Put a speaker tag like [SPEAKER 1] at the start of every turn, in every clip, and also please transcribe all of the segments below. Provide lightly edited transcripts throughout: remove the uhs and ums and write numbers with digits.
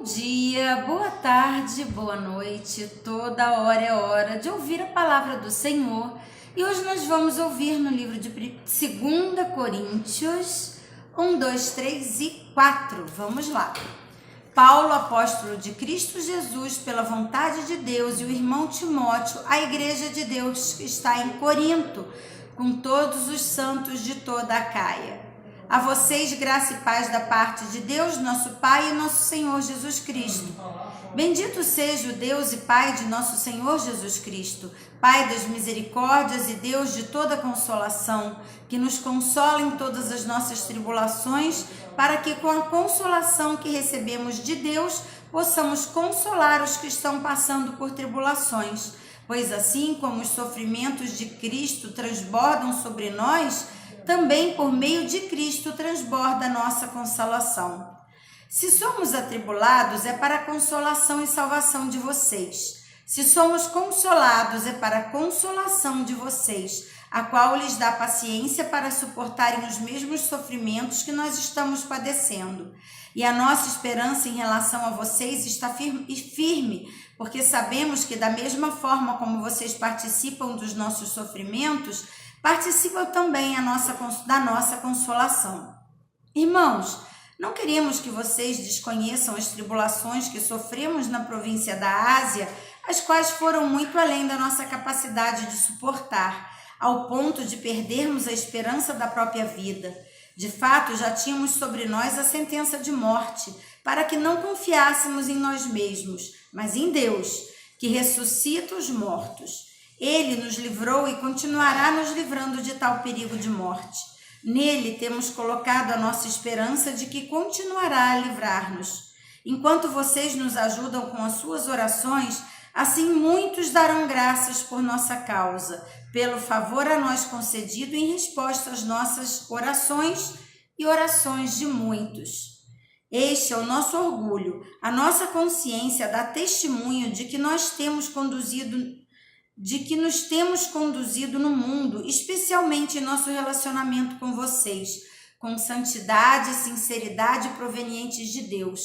[SPEAKER 1] dia, boa tarde, boa noite. Toda hora é hora de ouvir a palavra do Senhor. E hoje nós vamos ouvir no livro de 2 Coríntios 1, 2, 3 e 4. Vamos lá. Paulo, apóstolo de Cristo Jesus, pela vontade de Deus, e o irmão Timóteo, a igreja de Deus que está em Corinto, com todos os santos de toda a Acaia. A vocês, graça e paz da parte de Deus, nosso Pai e nosso Senhor Jesus Cristo. Bendito seja o Deus e Pai de nosso Senhor Jesus Cristo, Pai das misericórdias e Deus de toda consolação, que nos consola em todas as nossas tribulações, para que com a consolação que recebemos de Deus, possamos consolar os que estão passando por tribulações. Pois assim como os sofrimentos de Cristo transbordam sobre nós, também por meio de Cristo transborda a nossa consolação. Se somos atribulados, é para a consolação e salvação de vocês. Se somos consolados, é para a consolação de vocês, a qual lhes dá paciência para suportarem os mesmos sofrimentos que nós estamos padecendo. E a nossa esperança em relação a vocês está firme, porque sabemos que da mesma forma como vocês participam dos nossos sofrimentos, participam também da nossa consolação. Irmãos, não queremos que vocês desconheçam as tribulações que sofremos na província da Ásia, as quais foram muito além da nossa capacidade de suportar, ao ponto de perdermos a esperança da própria vida. De fato, já tínhamos sobre nós a sentença de morte, para que não confiássemos em nós mesmos, mas em Deus, que ressuscita os mortos. Ele nos livrou e continuará nos livrando de tal perigo de morte. Nele temos colocado a nossa esperança de que continuará a livrar-nos. Enquanto vocês nos ajudam com as suas orações, assim muitos darão graças por nossa causa, pelo favor a nós concedido em resposta às nossas orações e orações de muitos. Este é o nosso orgulho, a nossa consciência dá testemunho de que nos temos conduzido no mundo, especialmente em nosso relacionamento com vocês, com santidade e sinceridade provenientes de Deus,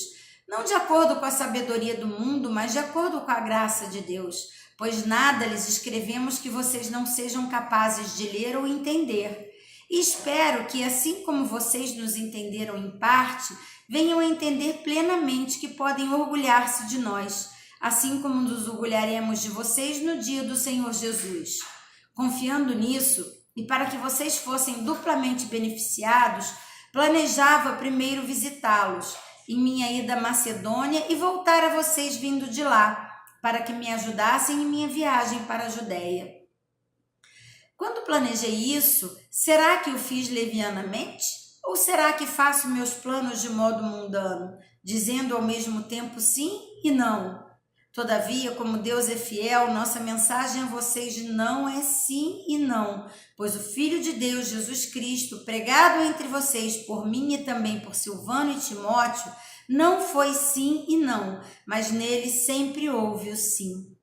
[SPEAKER 1] não de acordo com a sabedoria do mundo, mas de acordo com a graça de Deus, pois nada lhes escrevemos que vocês não sejam capazes de ler ou entender. E espero que, assim como vocês nos entenderam em parte, venham a entender plenamente que podem orgulhar-se de nós, assim como nos orgulharemos de vocês no dia do Senhor Jesus. Confiando nisso, e para que vocês fossem duplamente beneficiados, planejava primeiro visitá-los em minha ida à Macedônia e voltar a vocês vindo de lá, para que me ajudassem em minha viagem para a Judéia. Quando planejei isso, será que o fiz levianamente? Ou será que faço meus planos de modo mundano, dizendo ao mesmo tempo sim e não? Todavia, como Deus é fiel, nossa mensagem a vocês não é sim e não, pois o Filho de Deus, Jesus Cristo, pregado entre vocês por mim e também por Silvano e Timóteo, não foi sim e não, mas nele sempre houve o sim.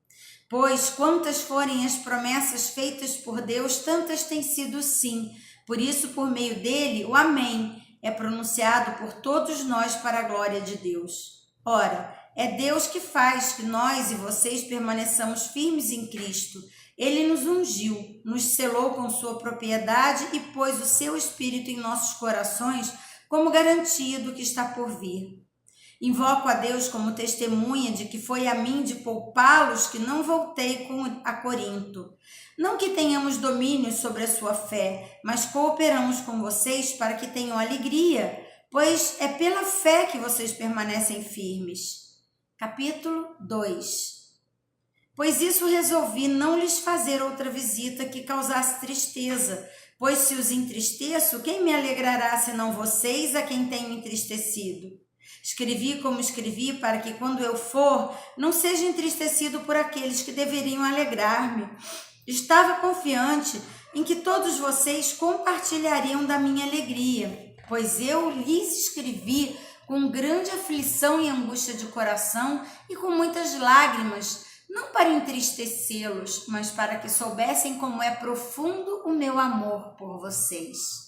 [SPEAKER 1] Pois quantas forem as promessas feitas por Deus, tantas têm sido sim. Por isso, por meio dele, o amém é pronunciado por todos nós para a glória de Deus. Ora, é Deus que faz que nós e vocês permaneçamos firmes em Cristo. Ele nos ungiu, nos selou com sua propriedade e pôs o seu Espírito em nossos corações como garantia do que está por vir. Invoco a Deus como testemunha de que foi a mim de poupá-los que não voltei a Corinto. Não que tenhamos domínio sobre a sua fé, mas cooperamos com vocês para que tenham alegria, pois é pela fé que vocês permanecem firmes. Capítulo 2. Pois isso resolvi não lhes fazer outra visita que causasse tristeza, pois se os entristeço, quem me alegrará senão vocês a quem tenho entristecido? Escrevi como escrevi para que quando eu for, não seja entristecido por aqueles que deveriam alegrar-me. Estava confiante em que todos vocês compartilhariam da minha alegria, pois eu lhes escrevi com grande aflição e angústia de coração e com muitas lágrimas, não para entristecê-los, mas para que soubessem como é profundo o meu amor por vocês.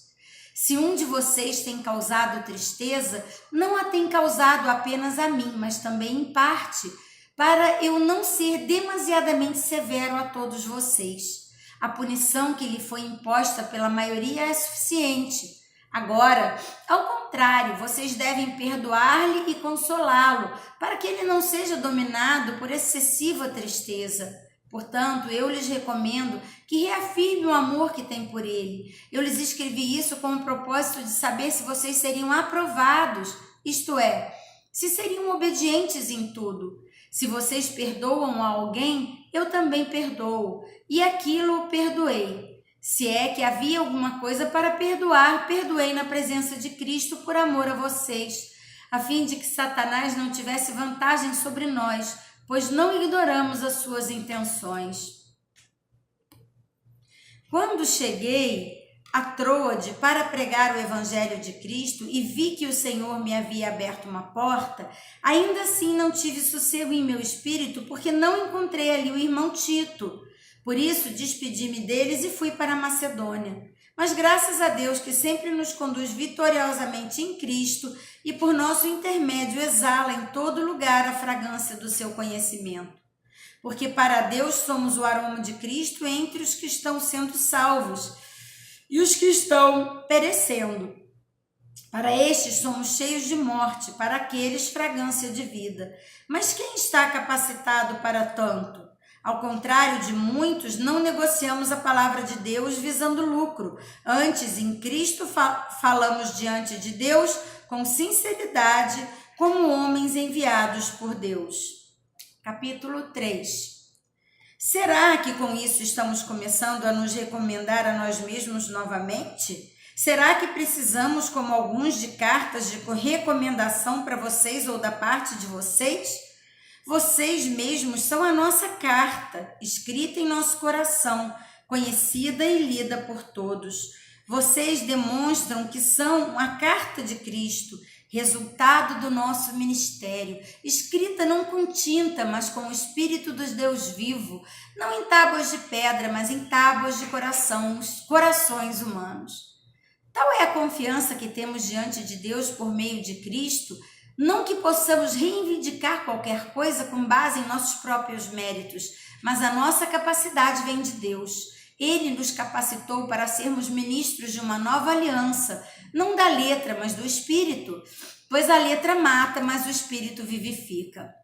[SPEAKER 1] Se um de vocês tem causado tristeza, não a tem causado apenas a mim, mas também em parte, para eu não ser demasiadamente severo a todos vocês. A punição que lhe foi imposta pela maioria é suficiente. Agora, ao contrário, vocês devem perdoar-lhe e consolá-lo, para que ele não seja dominado por excessiva tristeza. Portanto, eu lhes recomendo que reafirme o amor que tem por ele. Eu lhes escrevi isso com o propósito de saber se vocês seriam aprovados, isto é, se seriam obedientes em tudo. Se vocês perdoam a alguém, eu também perdoo, e aquilo o perdoei. Se é que havia alguma coisa para perdoar, perdoei na presença de Cristo por amor a vocês, a fim de que Satanás não tivesse vantagem sobre nós, pois não ignoramos as suas intenções. Quando cheguei a Troade para pregar o Evangelho de Cristo e vi que o Senhor me havia aberto uma porta, ainda assim não tive sossego em meu espírito, porque não encontrei ali o irmão Tito. Por isso, despedi-me deles e fui para a Macedônia. Mas graças a Deus que sempre nos conduz vitoriosamente em Cristo e por nosso intermédio exala em todo lugar a fragrância do seu conhecimento. Porque para Deus somos o aroma de Cristo entre os que estão sendo salvos e os que estão perecendo. Para estes somos cheios de morte, para aqueles fragrância de vida. Mas quem está capacitado para tanto? Ao contrário de muitos, não negociamos a palavra de Deus visando lucro. Antes, em Cristo, falamos diante de Deus com sinceridade, como homens enviados por Deus. Capítulo 3. Será que com isso estamos começando a nos recomendar a nós mesmos novamente? Será que precisamos, como alguns, de cartas de recomendação para vocês ou da parte de vocês? Vocês mesmos são a nossa carta, escrita em nosso coração, conhecida e lida por todos. Vocês demonstram que são a carta de Cristo, resultado do nosso ministério, escrita não com tinta, mas com o Espírito do Deus vivo, não em tábuas de pedra, mas em tábuas de corações humanos. Tal é a confiança que temos diante de Deus por meio de Cristo, não que possamos reivindicar qualquer coisa com base em nossos próprios méritos, mas a nossa capacidade vem de Deus. Ele nos capacitou para sermos ministros de uma nova aliança, não da letra, mas do Espírito, pois a letra mata, mas o Espírito vivifica.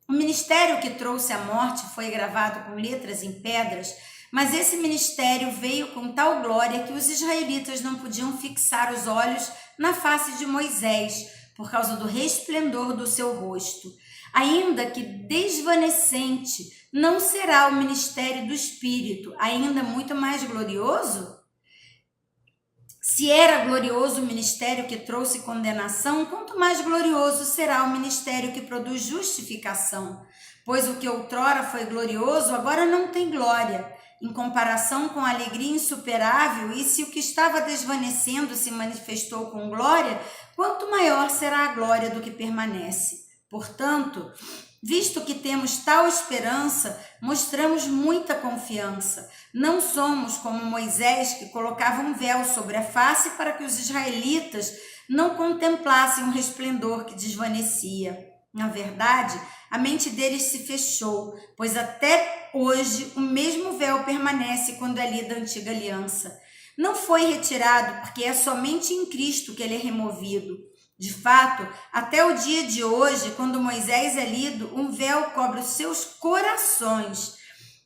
[SPEAKER 1] O ministério que trouxe a morte foi gravado com letras em pedras, mas esse ministério veio com tal glória que os israelitas não podiam fixar os olhos na face de Moisés, por causa do resplendor do seu rosto. Ainda que desvanecente, não será o ministério do Espírito ainda muito mais glorioso? Se era glorioso o ministério que trouxe condenação, quanto mais glorioso será o ministério que produz justificação. Pois o que outrora foi glorioso, agora não tem glória, em comparação com a alegria insuperável, e se o que estava desvanecendo se manifestou com glória, quanto maior será a glória do que permanece. Portanto, visto que temos tal esperança, mostramos muita confiança. Não somos como Moisés, que colocava um véu sobre a face para que os israelitas não contemplassem um resplendor que desvanecia. Na verdade, a mente deles se fechou, pois até hoje o mesmo véu permanece quando é lida a antiga aliança. Não foi retirado, porque é somente em Cristo que ele é removido. De fato, até o dia de hoje, quando Moisés é lido, um véu cobre os seus corações.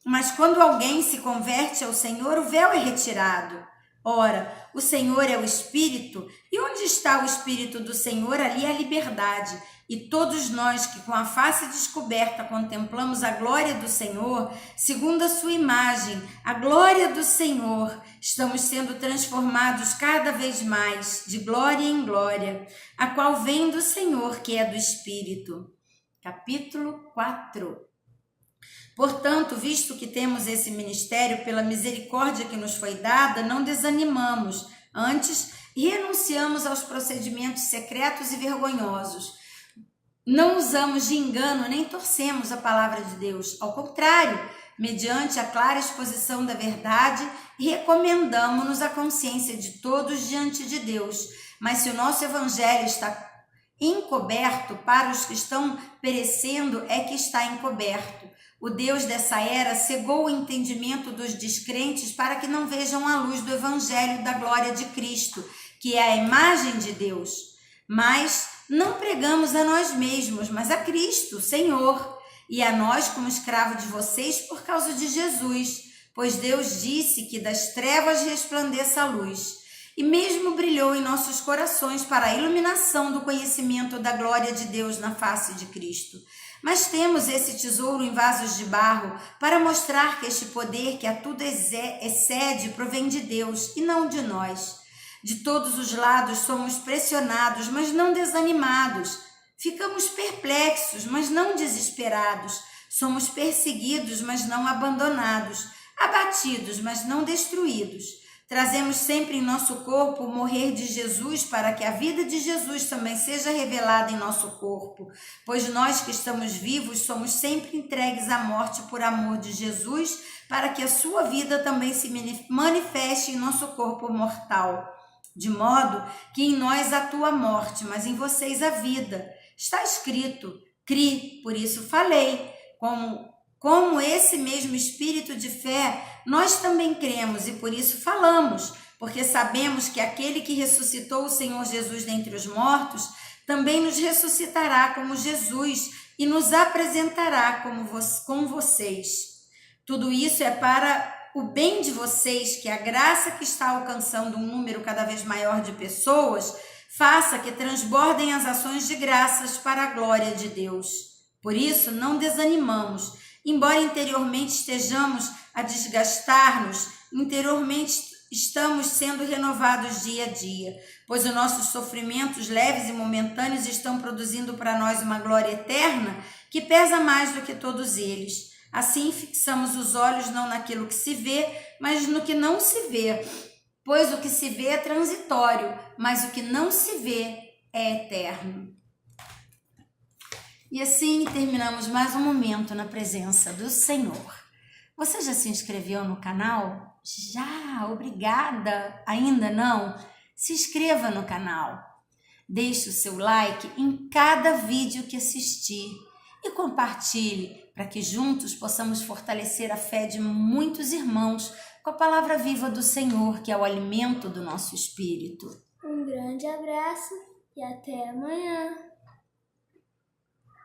[SPEAKER 1] Mas quando alguém se converte ao Senhor, o véu é retirado. Ora, o Senhor é o Espírito, e onde está o Espírito do Senhor, ali é a liberdade. E todos nós que com a face descoberta contemplamos a glória do Senhor, segundo a sua imagem, a glória do Senhor, estamos sendo transformados cada vez mais, de glória em glória, a qual vem do Senhor, que é do Espírito. Capítulo 4. Portanto, visto que temos esse ministério pela misericórdia que nos foi dada, não desanimamos, antes renunciamos aos procedimentos secretos e vergonhosos. Não usamos de engano nem torcemos a palavra de Deus. Ao contrário, mediante a clara exposição da verdade, recomendamo-nos à consciência de todos diante de Deus. Mas se o nosso evangelho está encoberto, para os que estão perecendo é que está encoberto. O Deus dessa era cegou o entendimento dos descrentes para que não vejam a luz do evangelho da glória de Cristo, que é a imagem de Deus. Mas não pregamos a nós mesmos, mas a Cristo, Senhor, e a nós como escravo de vocês por causa de Jesus, pois Deus disse que das trevas resplandeça a luz. E mesmo brilhou em nossos corações para a iluminação do conhecimento da glória de Deus na face de Cristo. Mas temos esse tesouro em vasos de barro para mostrar que este poder que a tudo excede provém de Deus e não de nós. De todos os lados somos pressionados, mas não desanimados. Ficamos perplexos, mas não desesperados. Somos perseguidos, mas não abandonados. Abatidos, mas não destruídos. Trazemos sempre em nosso corpo o morrer de Jesus para que a vida de Jesus também seja revelada em nosso corpo, pois nós que estamos vivos somos sempre entregues à morte por amor de Jesus, para que a sua vida também se manifeste em nosso corpo mortal, de modo que em nós atua a morte, mas em vocês a vida. Está escrito, cri, por isso falei, como esse mesmo espírito de fé, nós também cremos e por isso falamos, porque sabemos que aquele que ressuscitou o Senhor Jesus dentre os mortos, também nos ressuscitará como Jesus e nos apresentará com vocês. Tudo isso é para o bem de vocês, que a graça que está alcançando um número cada vez maior de pessoas, faça que transbordem as ações de graças para a glória de Deus. Por isso, não desanimamos. Embora interiormente estejamos a desgastar-nos, interiormente estamos sendo renovados dia a dia, pois os nossos sofrimentos leves e momentâneos estão produzindo para nós uma glória eterna que pesa mais do que todos eles. Assim fixamos os olhos não naquilo que se vê, mas no que não se vê, pois o que se vê é transitório, mas o que não se vê é eterno. E assim terminamos mais um momento na presença do Senhor. Você já se inscreveu no canal? Já, obrigada! Ainda não? Se inscreva no canal. Deixe o seu like em cada vídeo que assistir e compartilhe para que juntos possamos fortalecer a fé de muitos irmãos com a palavra viva do Senhor, que é o alimento do nosso espírito.
[SPEAKER 2] Um grande abraço e até amanhã!